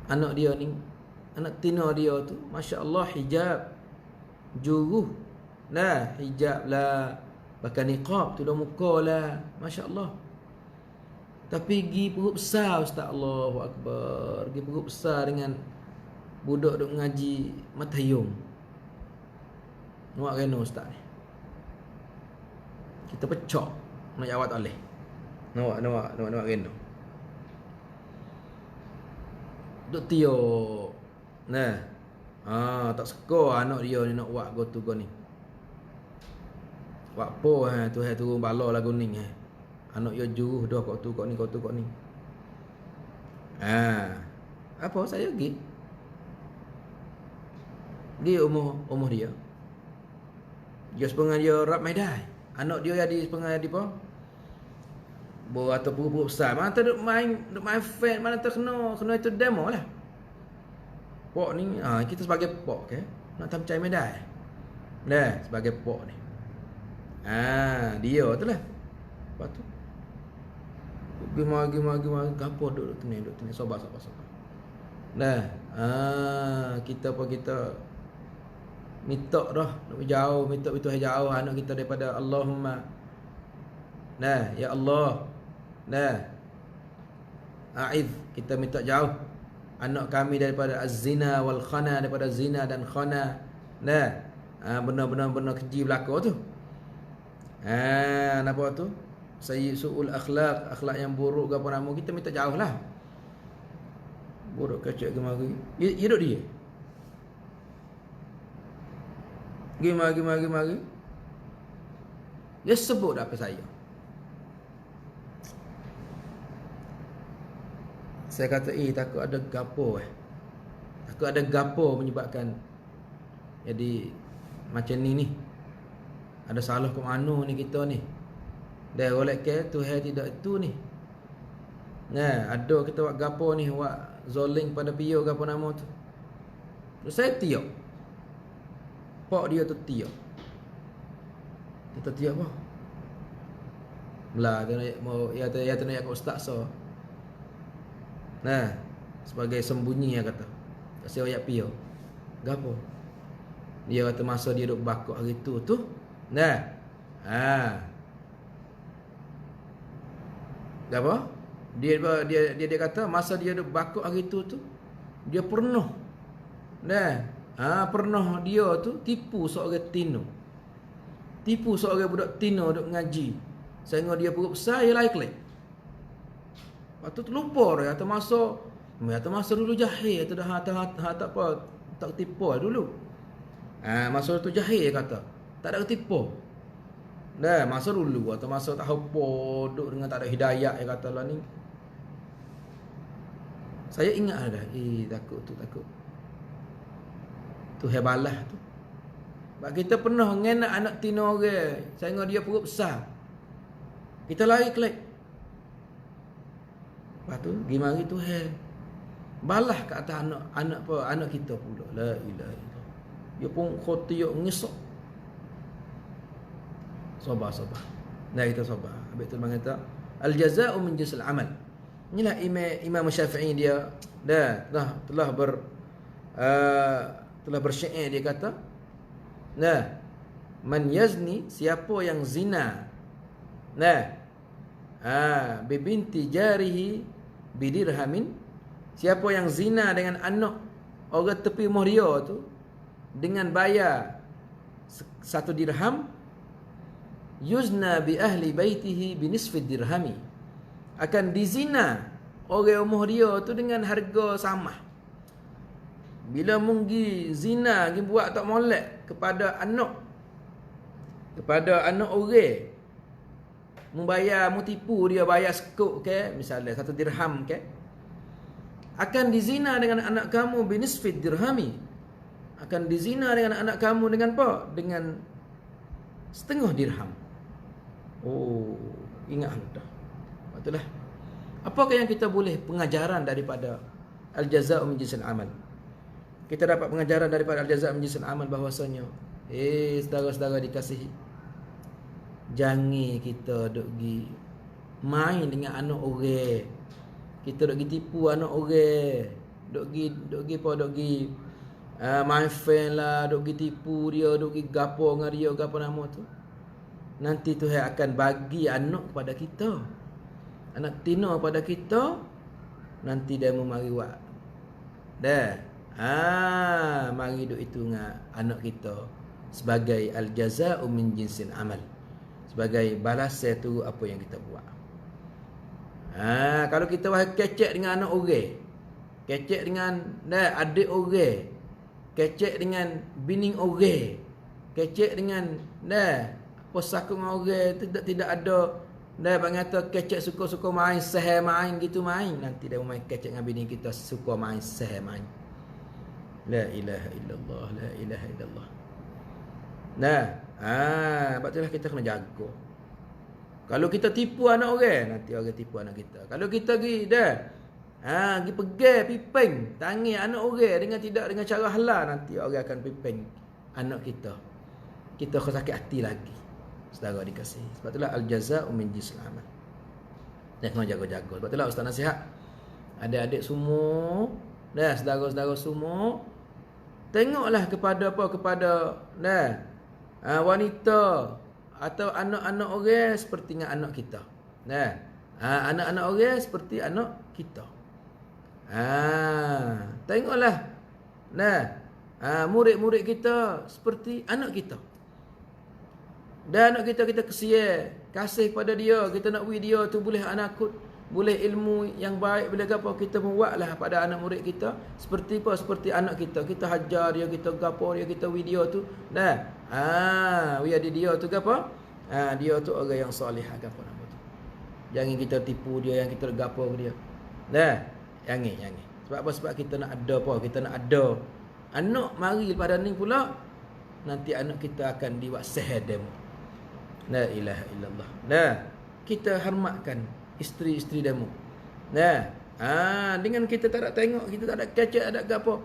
Anak dia ni, anak tino dia tu, masya-Allah hijab, juruh. Hijab lah, pakai niqab, tudung muka lah, masya-Allah. Tapi pergi perut besar ustaz, Allahu akbar. Pergi perut besar dengan budak duk ngaji matayum. Nak reno ustaz ni. Kita pecah nak jawab tak boleh. Nak reno. Duk tio. Tak suka anak dia ni nak buat gotu go ni. Buat po tu turun bala lagu ni Anak dia juruh dah kau tu kau ni. Apa saya pergi? Dia umur dia. Dia sepengang dia rap maidai. Anak dia jadi sepengang di apa? atau perut besar. Mana tu duk main fan, mana tu kena itu demo lah. Pok ni kita sebagai pok ke, nak tam cai medai. Dah sebagai pok ni. Dia tu lah. Lepas tu Gimana gapo duduk ni sabar. Dah. Kita minta dah nak jauh, minta betul jauh anak kita daripada Allahumma. Nah, ya Allah. Nah. A'idh, kita minta jauh anak kami daripada az-zina wal khana, daripada zina dan khana. Nah. Benar-benar keji berlaku tu. Nampak tu? Su'ul akhlak yang buruk ke apa nama, kita minta jauh lah. Buruk kacak ke mari. Ya duk dia. Gimari. Dia sebut apa saya. Saya kata takut ada gapo Takut ada gapo menyebabkan jadi macam ni. Ada salah ke mana ni kita ni. Dah oleh ke Tuhan tidak itu ni. Nah, ada kita buat gapo ni, buat zoling pada pio ke apa nama tu. Terus saya tiap. Pak dia tu tiap. Kita tiap apa? Belah tu nak mau ya tu nak ke ustaz so. Nah, sebagai sembunyi ya kata. Kasi ayat pio. Gapo? Dia kata masa dia duk bakok hari tu. Nah. Apa? Dia kata masa dia duk bakok hari tu dia pernah. Pernah dia tu tipu seorang tino. Tipu seorang budak tino duk ngaji. Sehingga dia perut besar dia like. Lepas tu terlupa dia kata masa dulu jahil tu dah tak apa tak tipu dulu. Masa tu jahil kata. Tak ada tipu. Dah masa dulu atau masa tak apa duduk dengan tak ada hidayah dia kata lah ni. Saya ingat dah. Takut. Tu hebalah tu. Sebab kita pernah ngenak anak tino orang sehingga dia perut besar. Kita lari kelak. Lepas tu gimana tu balah ke atas anak kita pula. La ilaha illallah. Dia pun khotiyak ngesok. Sabar. Nah kita sabar. Habis tu orang kata al-jazaa'u min jinsil amal. Inilah Imam Syafi'i dia telah bersyair dia kata, man yazni, siapa yang zina, bibinti jarihi bidirhamin, siapa yang zina dengan anak orang tepi rumah dia tu dengan bayar 1 dirham, yuzna bi ahli baitihi bi nisfi dirhami, akan dizina orang rumah dia tu dengan harga sama. Bila munggi zina gi buat tak molek kepada anak orang, membayar tipu dia bayar sekuk ke, misalnya 1 dirham ke, akan dizina dengan anak kamu bi nisfi dirhami, akan dizina dengan anak kamu dengan apa? Dengan setengah dirham. Ingat dah. Itulah. Apakah yang kita boleh pengajaran daripada al-jazaa'u min jinsil amal? Kita dapat pengajaran daripada al-jazaa'u min jinsil amal bahwasanya saudara-saudara dikasihi, jangan kita duk gi main dengan anak orang. Kita duk gi tipu anak orang. Duk gi main fan lah, duk gi tipu dia, duk gi gapo dengan dia, gapo nama tu. Nanti Tuhan akan bagi anak kepada kita, anak tino pada kita. Nanti dia mau mari buat mari duk itu dengan anak kita sebagai al-jazaa'u min jinsil amal, sebagai balasan tu apa yang kita buat. Kalau kita kecek dengan anak orang, kecek dengan adik orang, kecek dengan bini orang, kecek dengan pesakung orang, tidak ada bang kata kecek suka-suka main sehar main gitu main, nanti dia main kecek dengan bini kita suka main sehar main. La ilaha illallah, la ilaha illallah. Sebab itulah kita kena jaga. Kalau kita tipu anak orang, nanti orang tipu anak kita. Kalau kita pergi pergi pegang pipeng tangan anak orang dengan cara halal, nanti orang akan pipeng anak kita. Kita akan sakit hati lagi. Saudara dikasihi. Sebab itulah al-jaza'u min jinsil amal. Dan kena jaga-jaga. Sebab itulah ustaz nasihat adik-adik semua, saudara-saudara semua, tengoklah kepada wanita atau anak-anak orang seperti dengan anak kita. Anak-anak orang seperti anak kita. Tengoklah. Murid-murid kita seperti anak kita. Dan anak kita kesian, kasih pada dia, kita nak beri dia tu boleh anakut, boleh ilmu yang baik, boleh apa, kita buatlah pada anak murid kita seperti apa, seperti anak kita. Kita hajar dia, kita gapo dia, kita beri dia tu. Dia tu gapo? Dia tu orang yang soleh gapo nama tu. Jangan kita tipu dia, yang kita gapo dia. Jangan. Sebab apa? Sebab kita nak ada apa? Kita nak ada anak mari pada ni pula, nanti anak kita akan dibuat sehadam. La ilaha illallah. Kita hormatkan isteri-isteri demo. Dengan kita tak ada tengok, kita tak ada kecek, tak ada apa.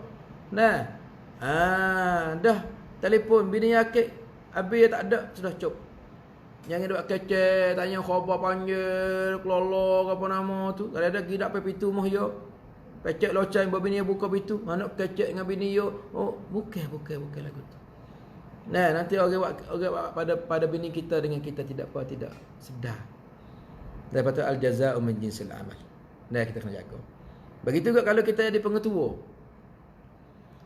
Dah telefon bini yakit, habis tak ada, sudah cop. Jangan duk kecek, tanya khabar panggil, kelolo apa nama tu. Kalau ada gidak pe pintu mah yo. Pecek loceng bini buka pintu, mana kecek dengan bini yo. Oh, bukan lagu tu. Nanti orang pada bini kita dengan kita tidak sedar. Daripada al-jaza'u min jinsil amal. Kita kena jaga. Begitu juga kalau kita jadi pengetua.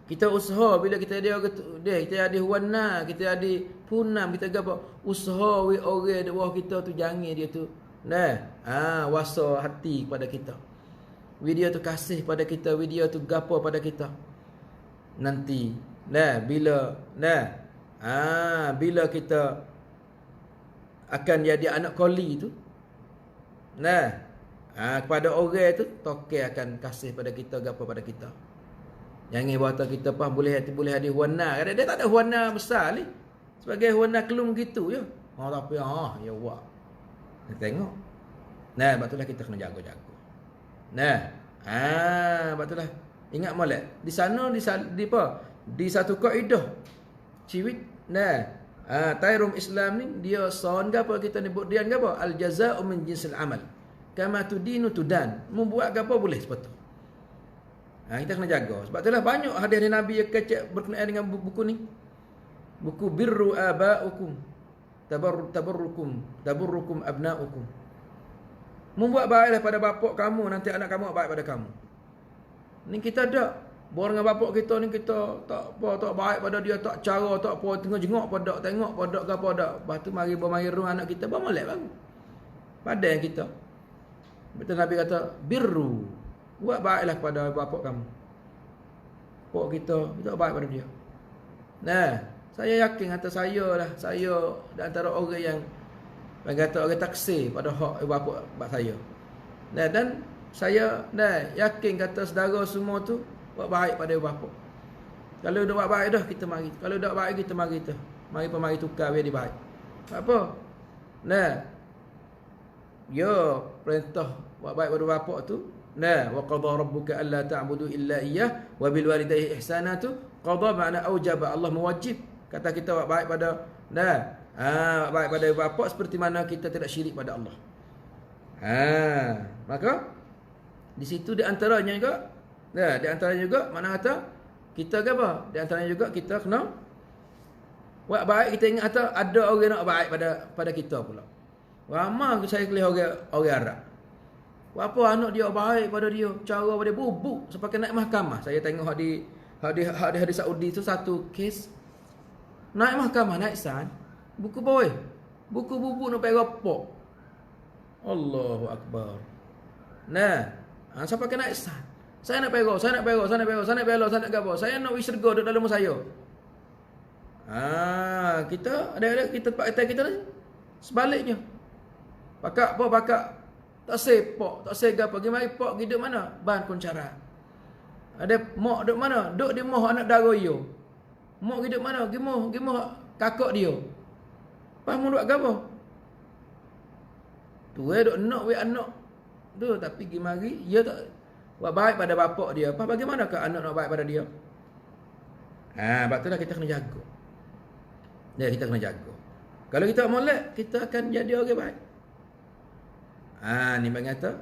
Kita usaha bila kita ada wana, kita ada punam, kita apa? Usaha orang di bawah kita tu jangan dia tu. Wasa hati pada kita. Video tu kasih pada kita, video tu gapo pada kita. Nanti bila kita akan jadi anak koli tu, kepada orang tu toke akan kasih pada kita, gapo pada kita. Jangan buat kita boleh ada wana. Kadang dia tak ada wana besar ni. Sebagai wana kelum gitu je. Tapi ya buat. Kita tengok. Sebab itulah kita kena jaga-jaga. Sebab itulah ingat molek. Di sana di satu kaedah ciwit Tairum Islam ni dia son gapo kita sebut dia gapo al jazaa'u min jinsil amal. Kama tudinu tudan. Membuat gapo boleh seperti tu. Kita kena jaga. Sebab itulah banyak hadis Nabi yang kecek berkenaan dengan buku ni. Buku birru aba'ukum tabarrukum abna'ukum. Membuat baiklah pada bapak kamu, nanti anak kamu baik pada kamu. Ni kita ada borang dengan bapak kita ni, kita tak baik pada dia, tak cara, tak apa, tengok jengok pada, tengok pada gapo dak. Lepas tu mari bermairung anak kita, bermolek baru. Padan kita. Betul Nabi kata, birru. Buat baiklah pada bapak kamu. Bapak kita baik pada dia. Saya yakin atas saya di antara orang yang kata orang taksir pada hak bapak saya. Dan saya yakin kata saudara semua tu buat baik pada bapak. Kalau dah buat baik dah kita mari. Kalau dah baik kita mari tu. Mari tukar biar dia baik. Apa? Ya perintah buat baik pada bapak tu. Wa qadha rabbuka alla ta'budu illa iyyah wa bil walidayhi ihsana tu qadha makna aujaba, Allah mewajib kata kita buat baik pada baik pada bapak seperti mana kita tidak syirik pada Allah. Maka di situ di antaranya juga di antaranya juga mana kata kita ke apa? Di antaranya juga kita kena buat baik. Kita ingat ada orang nak baik pada kita pula. Ramai saya kelih orang Arab. Apa anak dia baik pada dia, cara pada bubuk sampai naik mahkamah. Saya tengok di Saudi tu satu kes naik mahkamah, naik san. Buku boy. Buku bubuk nak pergi rapok. Allahu akbar. Sampai naik san. Saya nak pergi, saya nak belok, saya nak gapo. Saya nak wis serga duduk dalam saya. Kita ada kita tempat kita ni sebaliknya. Pakak tak sepok, tak sega pergi mari pok hidup mana? Ban kuncara. Ada mak duk mana? Duk di moh anak dara yo. Mak hidup mana? Gimoh kakak dia. Pas mu buat gapo? Tua duk nak we anak tu, tapi pergi mari dia tak buat baik pada bapak dia. Apa bagaimanakah anak nak baik pada dia? Sebab itulah kita kena jaga. Ya, kita kena jaga. Kalau kita molek, kita akan jadi orang baik. Ni bang kata,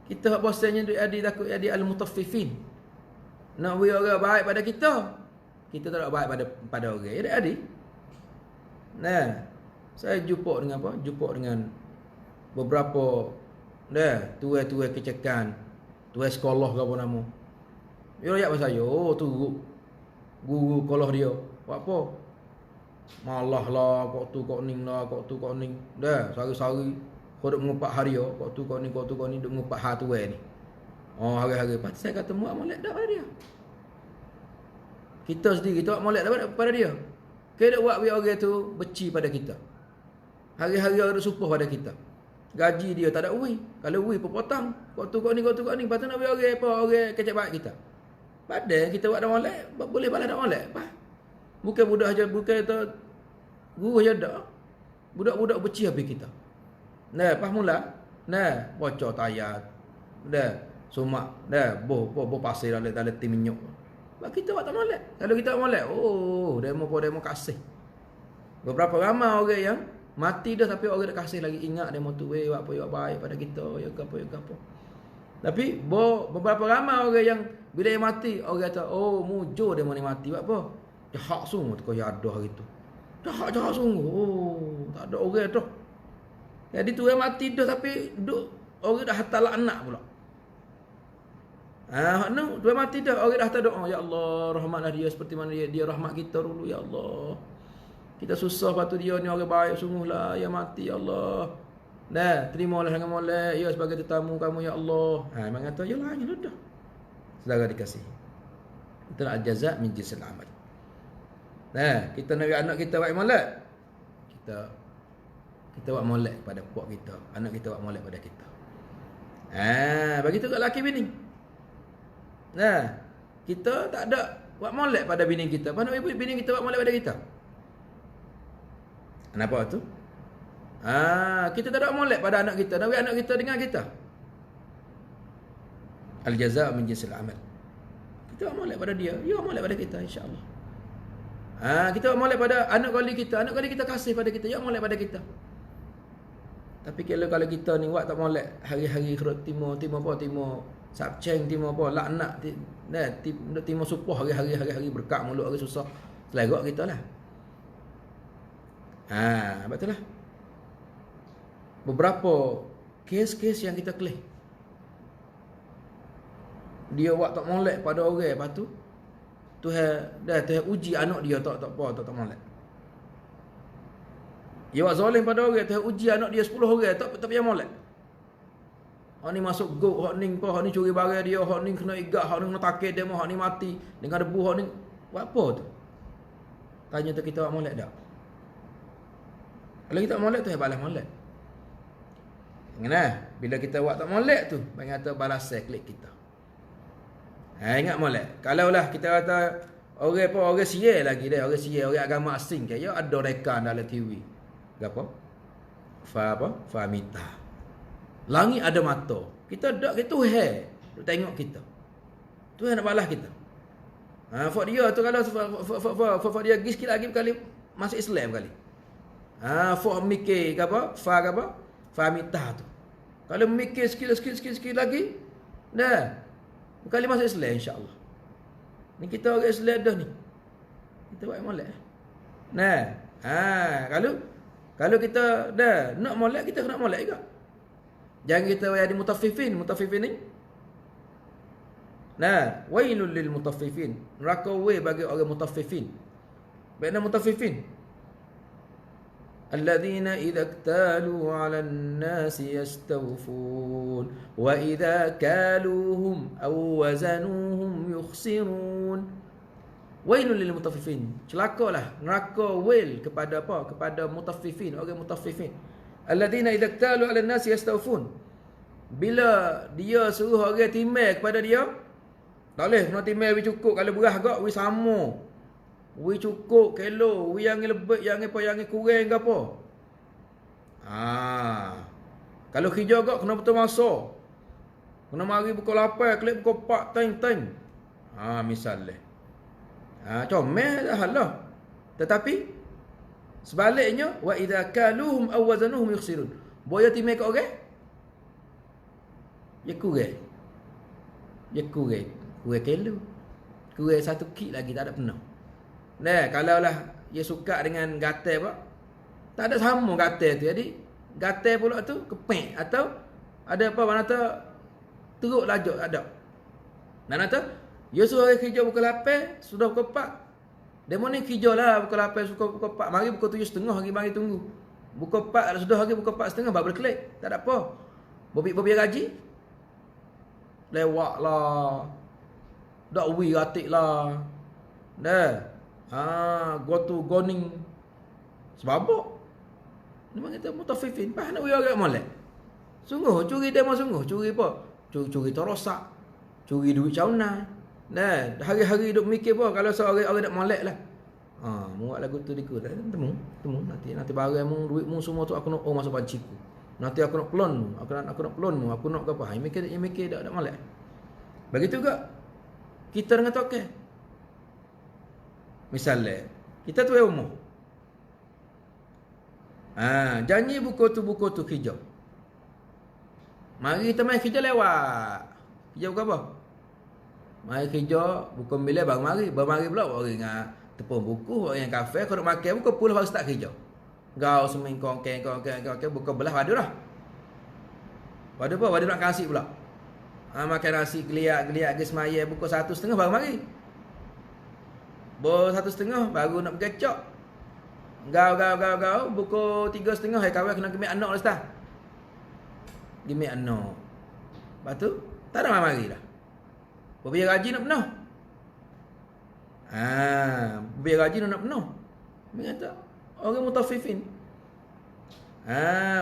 kita hak bosannya takut jadi al-mutaffifin. Nak we orang baik pada kita, kita tak nak baik pada orang. Ya adik. Saya jumpa dengan apa? Jumpa dengan beberapa tua-tua kecekan, tua sekolah ke apa nama. Dia royak pasal saya, tu guru sekolah dia. Buat apa? Malah lah, kok tu kok ning lah, kok tu kok ning. Sari-sari kau duk mengupak hari yo, kok tu kok ning duk mengupak ha tua ni. Hari-hari pas saya kata muak molek dak pada dia. Kita sendiri kita molek dak pada dia. Kita buat orang tu benci pada kita. Hari-hari orang duk sumpah pada kita. Gaji dia tak ada uwi. Kalau uwi potong. Kok tu kok ni. Patut nak bagi orang apa orang kecek baik kita. Padahal kita buat dak molek, boleh balas dak molek. Bukan budak aja, bukan itu guru aja dak. Budak-budak benci habis kita. Pas mula, bocor tayar. Sumak, boh pasir dalam tim minyak. Sebab kita buat tak molek. Kalau kita molek, demo kasih. Beberapa ramai orang yang mati dah tapi orang dah kasih lagi ingat demo tu buat apa yang baik pada kita, ya ke apa. Tapi beberapa ramai orang yang bila dia mati, orang kata, mujur demo ni mati buat apa? Jahat sungguh tu kau ya ada hari tu. Jahat sungguh. Tak ada orang tu. Jadi tu yang mati dah tapi orang dah hantar anak pula. Tu yang mati dah orang dah hantar doa, ya Allah rahmatlah dia seperti mana dia rahmat kita dulu ya Allah. Kita susah patu dia ni orang baik sungguhlah ya mati ya Allah. Terimalah dengan molek ya sebagai tetamu kamu ya Allah. Memang kata yalah dah. Saudara dikasih. Itulah al-jaza' min jinsil amal. Kita nak anak kita buat molek. Kita buat molek pada puak kita. Anak kita buat molek pada kita. Bagi tu kat laki bini. Kita tak ada buat molek pada bini kita. Mana bini kita buat molek pada kita? Kenapa tu? Kita tak ada buat molek pada anak kita. Nak anak kita dengan kita. Al-jaza' min jinsil amal. Kita buat molek pada dia, dia buat molek pada kita insya-Allah. Kita buat molek pada anak kali kita kasih pada kita, dia buat molek pada kita. Tapi kalau kita ni buat tak molek, hari-hari kerut timo sabceng timo apa, laknat timo supah hari-hari berkat mulut hari susah. Selagot kita lah. Betul lah. Beberapa kes-kes yang kita kelih. Dia buat tak molek pada orang, lepas tu Tuhan uji anak dia tak molek. Dia buat zalim pada orang, Tuhan uji anak dia 10 orang tak payah molek. Hak ni masuk gok, hak ni curi barang dia, hak ni kena igat, hak ni kena takir dia, hak ni mati dengan debu, hak ni buat apa tu? Tanya tu kita buat molek tak? Kalau kita molek tu balas molek. Bila kita buat tak molek tu, bang kata balas klik kita. Ingat molek. Kalaulah kita kata orang sial lagi dia, orang agama asing ke, ya ada rekan dalam TV. Gapo? Famita. Langit ada mata. Kita dak gitu tengok kita. Tuhan nak balas kita. Fak dia tu kalau fak dia sikit lagi kali masuk Islam kali. Fak mikir ke apa? Famita tu. Kalau mikir sikit lagi, kali masuk Islam insya-Allah. Ni kita orang Islam dah ni. Kita buat molek. Kalau kita dah nak molek, kita kena molek juga. Jangan kita jadi mutaffifin ni. Wailul lil mutaffifin. Neraka bagi orang mutaffifin. Bagaimana mutaffifin? الذين إذا اكتالوا على الناس يستوفون وإذا كالوهم أو وزنوهم يخسرون. ويل للمطففين. Celakalah neraka wail kepada apa? Kepada mutaffifin, orang mutaffifin. الذين إذا اكتالوا على الناس يستوفون. Bila dia suruh orang timbang kepada dia, tak boleh kena timbang wi cukup, kalau beras gak wi sama. Wi cukup kilo, wi yang lebih, yang apa, yang kurang ke apa. Kalau hijau agak kena betul masa. Kena mari pukul 8, klik pukul 4, teng. Misalnya. Comel dah lah. Tetapi sebaliknya, wa idza kaluhum aw wazanuhum yukhsirun. Boya timai kat orang. Ya kurang. Kurang kilo. Kurang 1 kilo lagi tak ada penuh. Nah, kalau lah dia suka dengan gatal apa? Tak ada sama gatal tu. Jadi gatal pula tu kepek atau ada apa mana tu teruk lajuk tak ada. Mana tu? Dia suruh hari kerja pukul 8, sudah pukul 4. Demo ni kerja lah pukul 8, suka pukul 4. Mari pukul 7.30 hari mari tunggu. Pukul 4, sudah hari pukul 4.30 baru berkelik. Tak ada apa. Bobi gaji. Lewat lah. Dak wi ratik lah. Dah. Go to goning. Sebab apa? Memang kita mutafifin. Pas nak wi agak molek. Sungguh, curi demo sungguh. Curi apa? Curi terosak. Curi duit cauna. Nah, hari-hari duk mikir apa kalau seorang orang nak molek lah. Muat lagu tu diku. Temu nanti barang mu, duit mu semua tu aku nak masuk panciku. Nanti aku nak pelon mu, aku nak pelon mu, aku nak apa? Mikir dak molek. Begitu juga kita dengan toke. Misalnya, kita tu umur. Janji buku tu hijau. Mari kita main hijau lewat. Hijau bukan apa? Mari kerja, buku bila baru mari pula orang dengan tepung buku, orang yang kafe, kalau nak makan buku puluh baru start kerja. Gau seming kongkeng, buku belah padu lah. Padu apa? Padu nak kasih pula. Makan nasi geliat ke semaya, buku 1.30 baru mari. Buku 1.30 baru nak berkecok. Gau, buku 3.30, hai kawan kena gemik anak lah start. Gemik anak. Lepas tu, tak ada mari dah. Berbiar gaji nak penuh. Berbiar gaji nak penuh. Dia kata, orang mutafifin.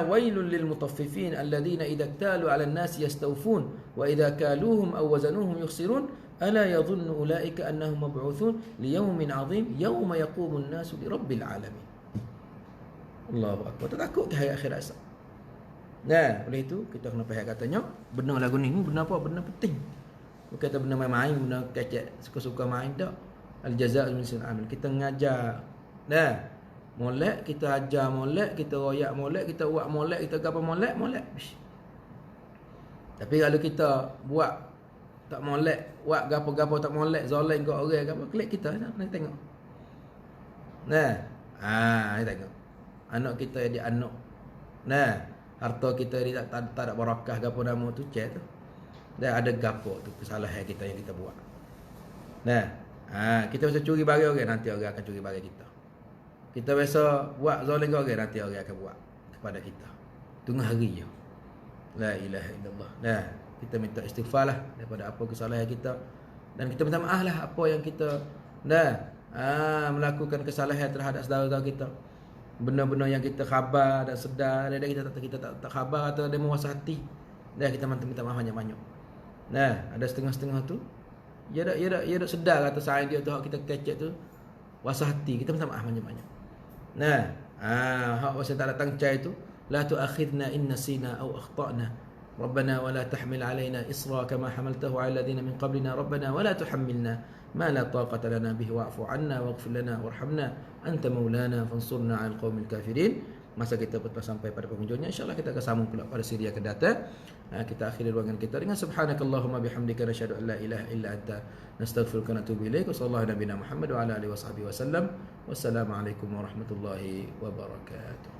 Wailul lil mutaffifin alladhina idza iktalu 'ala an-nasi yastawfun wa idza kaluhum aw wazanuhum yukhsirun ala yadhunnu ulaika annahum mab'uthun li yawmin 'azim yawma yaqumu an-nasu li rabbil 'alamin. Allahu akbar. Takut ke hari akhirat esok. Nah, oleh itu kita kena faham katanya, benar lagu ni benar apa? Benar penting. Bukan kata benda main-main, benda kecek, suka-suka main tak. Al-jazaa' min jinsil amal. Kita ngajar. Dah. Molek, kita ajar molek, kita royak molek, kita buat molek, kita gapo molek. Tapi kalau kita buat tak molek, buat gapo-gapo tak molek, zalim kat orang gapo, klik kita nak tengok. Nah. Ni tengok. Anak kita jadi anak. Nah, harta kita dia tak ada barakah gapo nama tu cek tu. Dah ada gapo tu kesalahan kita yang kita buat. Nah, kita biasa curi barang orang, nanti orang akan curi barang kita. Kita biasa buat zalim orang, nanti orang akan buat kepada kita. Tunggu hari je. La ilaha illallah. Nah, kita minta istighfar lah daripada apa kesalahan kita, dan kita minta maaf lah apa yang kita melakukan kesalahan terhadap saudara-saudara kita. Benda-benda yang kita khabar dan sedar, dan kita tak khabar atau ada memuas hati. Dah kita minta maaf banyak-banyak. Nah, ada setengah-setengah tu dia dak sedar kata sayang dia tu hak kita kecek tu wasah hati, kita minta maaf banyak-banyak. Nah, hak wasah tak datang cai tu, la tu'akhidna in nasina aw akhtana. Rabbana wa la tahmil alaina isra kama hamaltahu 'ala alladhina min qablina. Rabbana wa la tuhammilna ma la taqata lana bihi wa'fu 'anna waghfir lana warhamna anta maulana fansurna 'alal qaumil kafirin. Masa kita telah sampai pada penghujungnya, insya-Allah kita akan sambung pula pada siri yang akan datang. Kita akhiri ruangan kita dengan subhanakallahumma bihamdika nasyhadu an la ilaha illa anta nastaghfiruka wa natubu ilaik. Wassallallahu nabiyana Muhammad wa ala alihi washabihi wasallam. Wassalamualaikum warahmatullahi wabarakatuh.